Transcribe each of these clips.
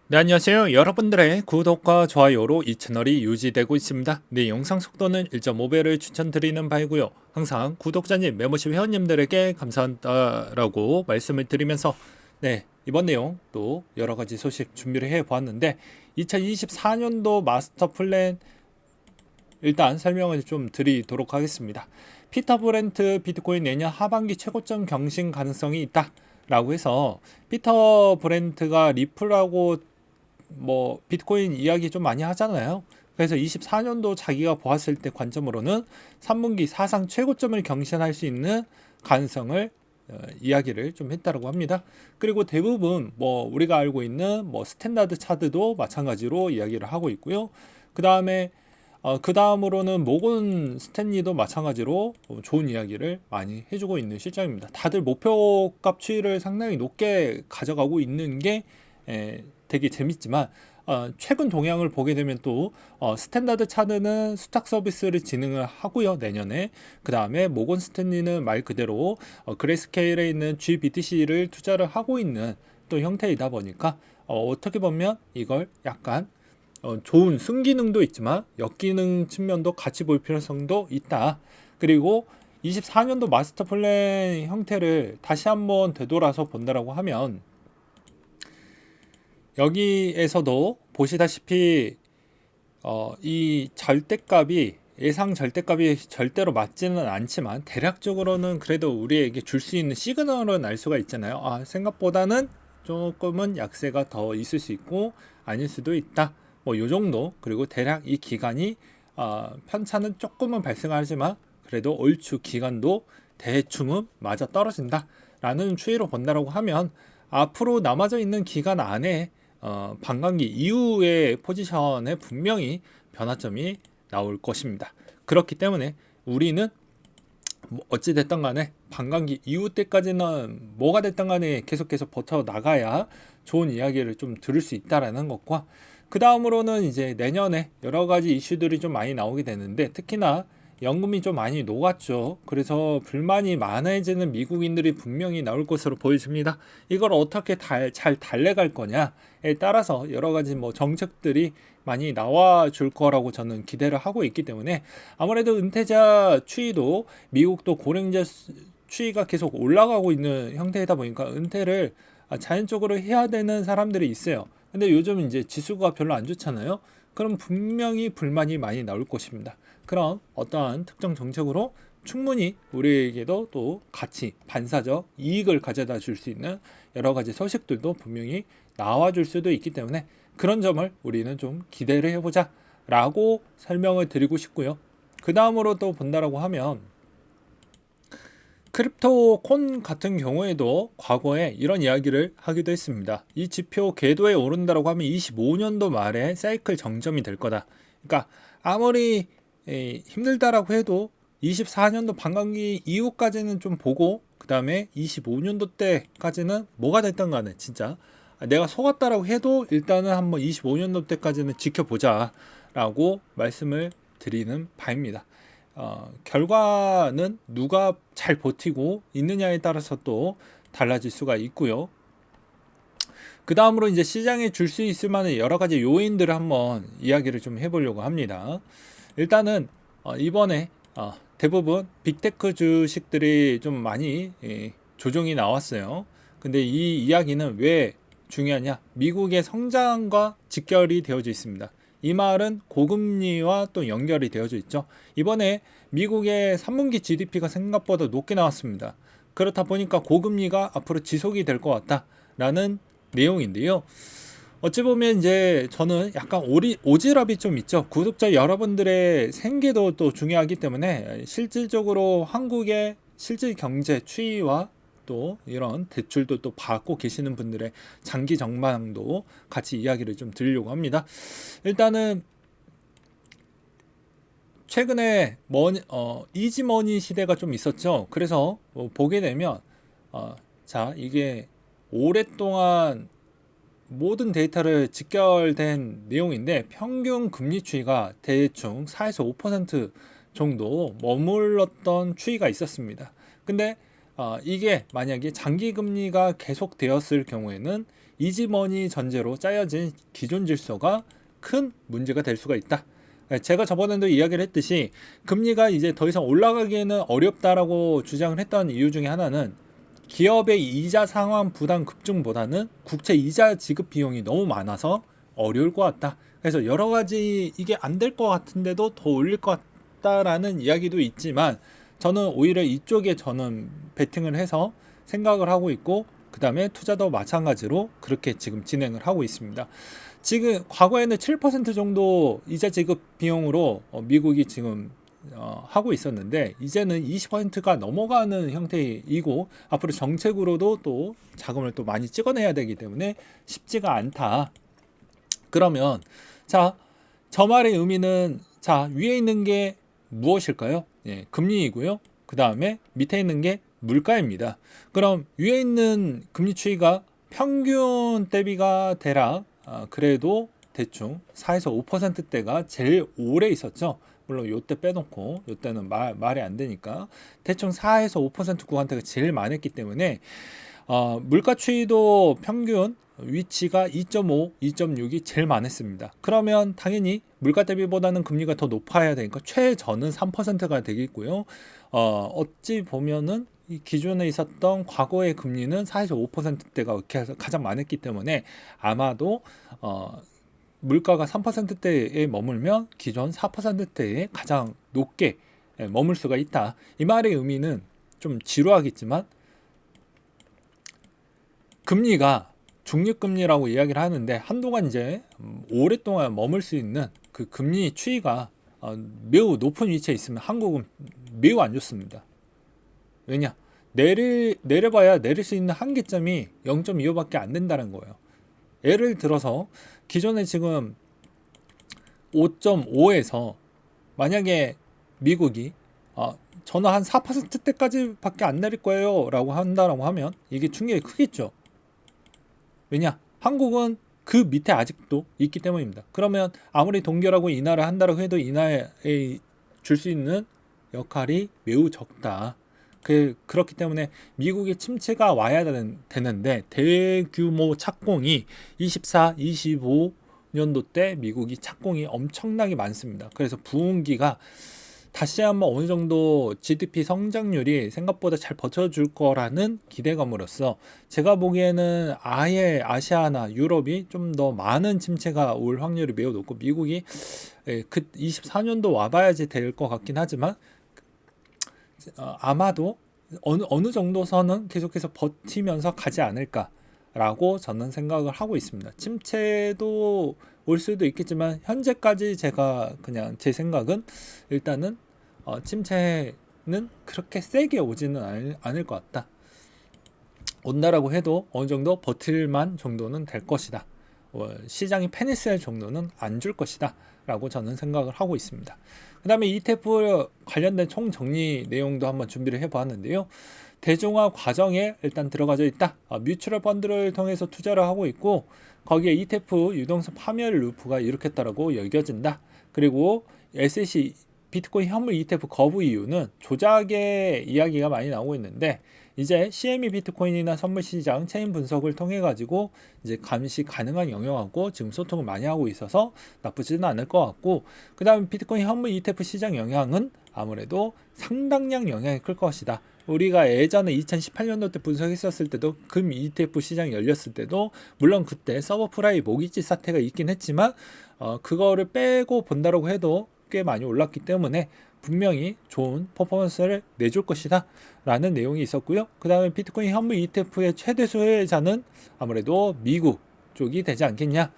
네, 안녕하세요. 여러분들의 구독과 좋아요로 이 채널이 유지되고 있습니다. 네, 영상 속도는 1.5배를 추천드리는 바이고요. 항상 구독자님, 멤버십 회원님들에게 감사하다라고 말씀을 드리면서 네, 이번 내용 또 여러 가지 소식 준비를 해 보았는데 2024년도 마스터 플랜 일단 설명을 좀 드리도록 하겠습니다. 피터 브렌트 비트코인 내년 하반기 최고점 경신 가능성이 있다. 라고 해서 피터 브렌트가 리플하고 뭐 비트코인 이야기 좀 많이 하잖아요. 그래서 24년도 자기가 보았을 때 관점으로는 3분기 사상 최고점을 경신할 수 있는 가능성을 이야기를 좀 했다고 합니다. 그리고 대부분 뭐 우리가 알고 있는 뭐 스탠다드 차트도 마찬가지로 이야기를 하고 있고요. 그 다음에 그 다음으로는 모건 스탠리도 마찬가지로 좋은 이야기를 많이 해주고 있는 실정입니다. 다들 목표값 추이를 상당히 높게 가져가고 있는 게 되게 재밌지만 최근 동향을 보게 되면 또 스탠다드 차트는 수탁 서비스를 진행을 하고요, 내년에. 그 다음에 모건 스탠리는 말 그대로 그레이스케일에 있는 GBTC를 투자를 하고 있는 또 형태이다 보니까 어떻게 보면 이걸 약간 좋은 순기능도 있지만 역기능 측면도 같이 볼 필요성도 있다. 그리고 24년도 마스터 플랜 형태를 다시 한번 되돌아서 본다라고 하면 여기에서도 보시다시피 이 절대값이 예상 절대값이 절대로 맞지는 않지만 대략적으로는 그래도 우리에게 줄 수 있는 시그널은 알 수가 있잖아요. 생각보다는 조금은 약세가 더 있을 수 있고 아닐 수도 있다. 뭐 요 정도. 그리고 대략 이 기간이 편차는 조금은 발생하지만 그래도 얼추 기간도 대충은 맞아 떨어진다. 라는 추이로 본다라고 하면 앞으로 남아져 있는 기간 안에 반감기 이후의 포지션에 분명히 변화점이 나올 것입니다. 그렇기 때문에 우리는 뭐 어찌 됐든 간에 반감기 이후 때까지는 뭐가 됐든 간에 계속 버텨 나가야 좋은 이야기를 좀 들을 수 있다라는 것과 그 다음으로는 이제 내년에 여러 가지 이슈들이 좀 많이 나오게 되는데 특히나 연금이 좀 많이 녹았죠. 그래서 불만이 많아지는 미국인들이 분명히 나올 것으로 보여집니다. 이걸 어떻게 잘 달래갈 거냐에 따라서 여러 가지 뭐 정책들이 많이 나와 줄 거라고 저는 기대를 하고 있기 때문에 아무래도 은퇴자 추이도 미국도 고령자 추이가 계속 올라가고 있는 형태이다 보니까 은퇴를 자연적으로 해야 되는 사람들이 있어요. 근데 요즘 이제 지수가 별로 안 좋잖아요. 그럼 분명히 불만이 많이 나올 것입니다. 그럼 어떠한 특정 정책으로 충분히 우리에게도 또 같이 반사적 이익을 가져다 줄 수 있는 여러 가지 소식들도 분명히 나와 줄 수도 있기 때문에 그런 점을 우리는 좀 기대를 해보자 라고 설명을 드리고 싶고요. 그 다음으로 또 본다라고 하면 크립토 콘 같은 경우에도 과거에 이런 이야기를 하기도 했습니다. 이 지표 궤도에 오른다라고 하면 25년도 말에 사이클 정점이 될 거다. 그러니까 아무리 힘들다라고 해도 24년도 반감기 이후까지는 좀 보고 그 다음에 25년도 때까지는 뭐가 됐든 간에 진짜 내가 속았다라고 해도 일단은 한번 25년도 때까지는 지켜보자 라고 말씀을 드리는 바입니다. 결과는 누가 잘 버티고 있느냐에 따라서 또 달라질 수가 있고요. 그 다음으로 이제 시장에 줄 수 있을 만한 여러 가지 요인들을 한번 이야기를 좀 해보려고 합니다. 일단은 이번에 대부분 빅테크 주식들이 좀 많이 조정이 나왔어요. 근데 이 이야기는 왜 중요하냐? 미국의 성장과 직결이 되어져 있습니다. 이 말은 고금리와 또 연결이 되어져 있죠. 이번에 미국의 3분기 GDP가 생각보다 높게 나왔습니다. 그렇다 보니까 고금리가 앞으로 지속이 될 것 같다라는 내용인데요. 어찌 보면 이제 저는 약간 오지랖이 좀 있죠. 구독자 여러분들의 생계도 또 중요하기 때문에 실질적으로 한국의 실질 경제 추이와 또 이런 대출도 또 받고 계시는 분들의 장기 전망도 같이 이야기를 좀 드리려고 합니다. 일단은 최근에 이지머니 시대가 좀 있었죠. 그래서 보게 되면 자 이게 오랫동안 모든 데이터를 직결된 내용인데 평균 금리 추이가 대충 4에서 5% 정도 머물렀던 추이가 있었습니다. 근데 이게 만약에 장기 금리가 계속되었을 경우에는 이지머니 전제로 짜여진 기존 질서가 큰 문제가 될 수가 있다. 제가 저번에도 이야기를 했듯이 금리가 이제 더 이상 올라가기에는 어렵다라고 주장을 했던 이유 중에 하나는 기업의 이자 상환 부담 급증보다는 국채 이자 지급 비용이 너무 많아서 어려울 것 같다. 그래서 여러 가지 이게 안 될 것 같은데도 더 올릴 것 같다라는 이야기도 있지만 저는 오히려 이쪽에 저는 베팅을 해서 생각을 하고 있고, 그 다음에 투자도 마찬가지로 그렇게 지금 진행을 하고 있습니다. 지금 과거에는 7% 정도 이자 지급 비용으로 미국이 지금 하고 있었는데 이제는 20%가 넘어가는 형태이고, 앞으로 정책으로도 또 자금을 또 많이 찍어내야 되기 때문에 쉽지가 않다. 그러면 자, 저 말의 의미는 자, 위에 있는 게 무엇일까요? 예, 금리이고요. 그 다음에 밑에 있는 게 물가입니다. 그럼 위에 있는 금리 추이가 평균 대비가 대략 그래도 대충 4에서 5%대가 제일 오래 있었죠. 물론 요때 빼놓고 요때는 말이 안 되니까 대충 4에서 5% 구간대가 제일 많았기 때문에 물가 추이도 평균 위치가 2.5, 2.6이 제일 많았습니다. 그러면 당연히 물가 대비보다는 금리가 더 높아야 되니까 최저는 3%가 되겠고요. 어찌 보면은 이 기존에 있었던 과거의 금리는 4에서 5%대가 가장 많았기 때문에 아마도 물가가 3%대에 머물면 기존 4%대에 가장 높게 머물 수가 있다. 이 말의 의미는 좀 지루하겠지만 금리가 중립금리라고 이야기를 하는데 한동안 이제 오랫동안 머물 수 있는 그 금리 추이가 매우 높은 위치에 있으면 한국은 매우 안 좋습니다. 왜냐? 내려봐야 내릴 수 있는 한계점이 0.25밖에 안 된다는 거예요. 예를 들어서 기존에 지금 5.5에서 만약에 미국이 저는 한 4%대까지밖에 안 내릴 거예요 라고 한다라고 하면 이게 충격이 크겠죠. 왜냐? 한국은 그 밑에 아직도 있기 때문입니다. 그러면 아무리 동결하고 인하를 한다고 해도 인하에 줄 수 있는 역할이 매우 적다. 그렇기 때문에 미국의 침체가 와야 되는데 대규모 착공이 24, 25년도 때 미국이 착공이 엄청나게 많습니다. 그래서 부흥기가 다시 한번 어느 정도 GDP 성장률이 생각보다 잘 버텨줄 거라는 기대감으로써 제가 보기에는 아예 아시아나 유럽이 좀 더 많은 침체가 올 확률이 매우 높고 미국이 그 24년도 와봐야지 될 것 같긴 하지만 아마도 어느 정도 선은 계속해서 버티면서 가지 않을까라고 저는 생각을 하고 있습니다. 침체도 올 수도 있겠지만 현재까지 제가 그냥 제 생각은 일단은 침체는 그렇게 세게 오지는 않을 것 같다. 온다라고 해도 어느 정도 버틸만 정도는 될 것이다. 시장이 패닉할 정도는 안 줄 것이다 라고 저는 생각을 하고 있습니다. 그 다음에 ETF 관련된 총정리 내용도 한번 준비를 해보았는데요. 대중화 과정에 일단 들어가져 있다. 뮤추얼 펀드를 통해서 투자를 하고 있고 거기에 ETF 유동성 파멸 루프가 일으켰다라고 여겨진다. 그리고 SEC 비트코인 현물 ETF 거부 이유는 조작의 이야기가 많이 나오고 있는데 이제 CME 비트코인이나 선물 시장 체인 분석을 통해 가지고 이제 감시 가능한 영역하고 지금 소통을 많이 하고 있어서 나쁘지는 않을 것 같고, 그 다음에 비트코인 현물 ETF 시장 영향은 아무래도 상당량 영향이 클 것이다. 우리가 예전에 2018년도 때 분석했었을 때도 금 ETF 시장이 열렸을 때도 물론 그때 서버 프라이 모기지 사태가 있긴 했지만 그거를 빼고 본다라고 해도 꽤 많이 올랐기 때문에 분명히 좋은 퍼포먼스를 내줄 것이다 라는 내용이 있었고요. 그 다음에 비트코인 현물 ETF의 최대 수혜자는 아무래도 미국 쪽이 되지 않겠냐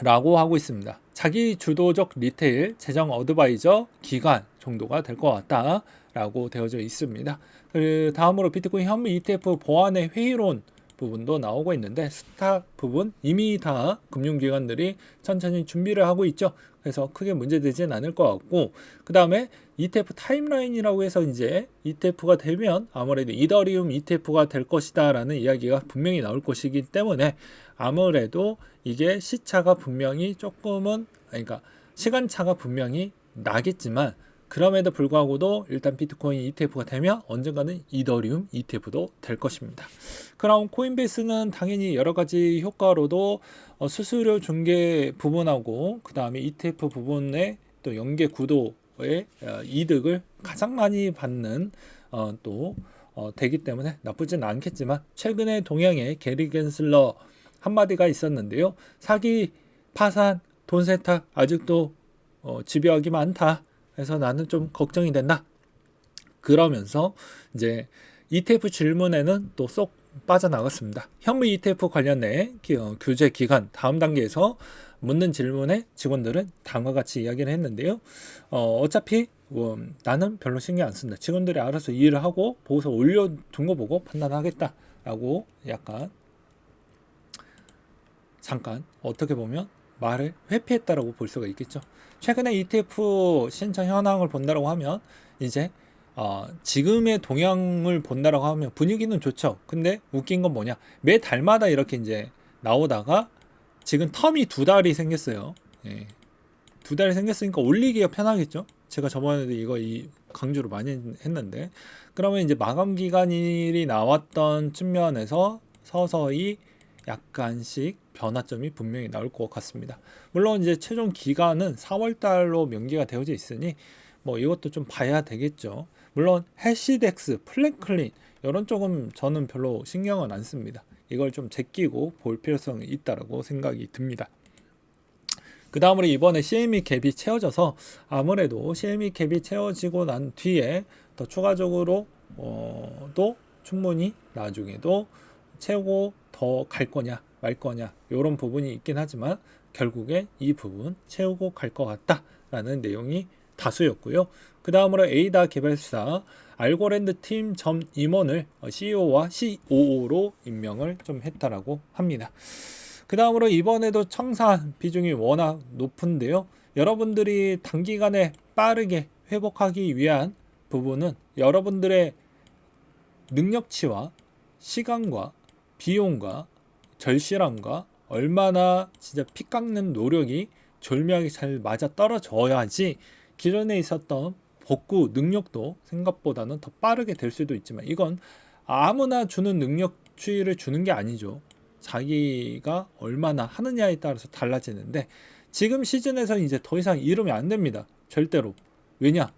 라고 하고 있습니다. 자기 주도적 리테일 재정 어드바이저 기관 정도가 될 것 같다 라고 되어져 있습니다. 그 다음으로 비트코인 현물 ETF 보안의 회의론 부분도 나오고 있는데 스탁 부분 이미 다 금융기관들이 천천히 준비를 하고 있죠. 그래서 크게 문제되진 않을 것 같고, 그 다음에 ETF 타임라인이라고 해서 이제 ETF가 되면 아무래도 이더리움 ETF가 될 것이다 라는 이야기가 분명히 나올 것이기 때문에 아무래도 이게 시차가 분명히 조금은 그러니까 시간차가 분명히 나겠지만 그럼에도 불구하고도 일단 비트코인 ETF가 되면 언젠가는 이더리움 ETF도 될 것입니다. 그럼 코인베이스는 당연히 여러 가지 효과로도 수수료 중개 부분하고 그 다음에 ETF 부분의 또 연계 구도의 이득을 가장 많이 받는 되기 때문에 나쁘진 않겠지만, 최근에 동양의 게리 겐슬러 한마디가 있었는데요. 사기, 파산, 돈 세탁 아직도 집요하기 많다. 그래서 나는 좀 걱정이 된다. 그러면서 이제 ETF 질문에는 또 쏙 빠져나갔습니다. 현무 ETF 관련된 규제 기간 다음 단계에서 묻는 질문에 직원들은 다음과 같이 이야기를 했는데요. 어차피 나는 별로 신경 안 쓴다. 직원들이 알아서 일을 하고 보고서 올려둔 거 보고 판단하겠다라고 약간 잠깐 어떻게 보면 말을 회피했다라고 볼 수가 있겠죠. 최근에 ETF 신청 현황을 본다라고 하면 이제 지금의 동향을 본다라고 하면 분위기는 좋죠. 근데 웃긴 건 뭐냐? 매 달마다 이렇게 이제 나오다가 지금 텀이 2달이 생겼어요. 예. 2달이 생겼으니까 올리기가 편하겠죠. 제가 저번에도 이거 강조를 많이 했는데, 그러면 이제 마감 기간일이 나왔던 측면에서 서서히 약간씩 변화점이 분명히 나올 것 같습니다. 물론 이제 최종 기간은 4월 달로 명기가 되어져 있으니 뭐 이것도 좀 봐야 되겠죠. 물론 해시덱스, 플랭클린 이런 쪽은 저는 별로 신경은 안 씁니다. 이걸 좀 제끼고 볼 필요성이 있다라고 생각이 듭니다. 그 다음으로 이번에 CME 갭이 채워져서 아무래도 CME 갭이 채워지고 난 뒤에 더 추가적으로 또 충분히 나중에도 채우고 더 갈 거냐 말 거냐 이런 부분이 있긴 하지만 결국에 이 부분 채우고 갈 것 같다라는 내용이 다수였고요. 그 다음으로 에이다 개발사 알고랜드 팀 점 임원을 CEO와 COO로 임명을 좀 했다라고 합니다. 그 다음으로 이번에도 청산 비중이 워낙 높은데요. 여러분들이 단기간에 빠르게 회복하기 위한 부분은 여러분들의 능력치와 시간과 비용과 절실함과 얼마나 진짜 피 깎는 노력이 절묘하게 잘 맞아 떨어져야지 기존에 있었던 복구 능력도 생각보다는 더 빠르게 될 수도 있지만, 이건 아무나 주는 능력치를 주는 게 아니죠. 자기가 얼마나 하느냐에 따라서 달라지는데, 지금 시즌에서 이제 더 이상 이러면 안 됩니다. 절대로. 왜냐?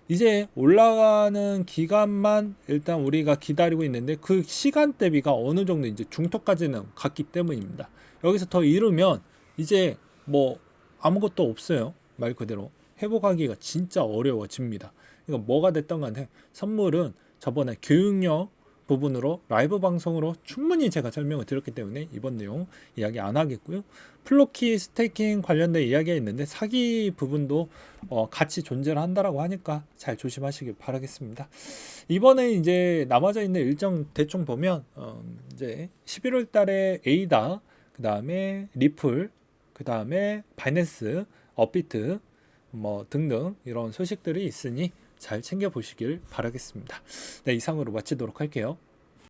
이제 올라가는 기간만 일단 우리가 기다리고 있는데 그 시간 대비가 어느 정도 이제 중턱까지는 갔기 때문입니다. 여기서 더 이르면 이제 뭐 아무것도 없어요. 말 그대로 회복하기가 진짜 어려워집니다. 그러니까 뭐가 됐던 간에 선물은 저번에 교육력 부분으로 라이브 방송으로 충분히 제가 설명을 드렸기 때문에 이번 내용 이야기 안 하겠고요. 플로키 스테이킹 관련된 이야기가 있는데 사기 부분도 같이 존재를 한다라고 하니까 잘 조심하시길 바라겠습니다. 이번에 이제 남아져 있는 일정 대충 보면 이제 11월 달에 에이다, 그 다음에 리플, 그 다음에 바이낸스, 업비트 뭐 등등 이런 소식들이 있으니 잘 챙겨보시길 바라겠습니다. 네, 이상으로 마치도록 할게요.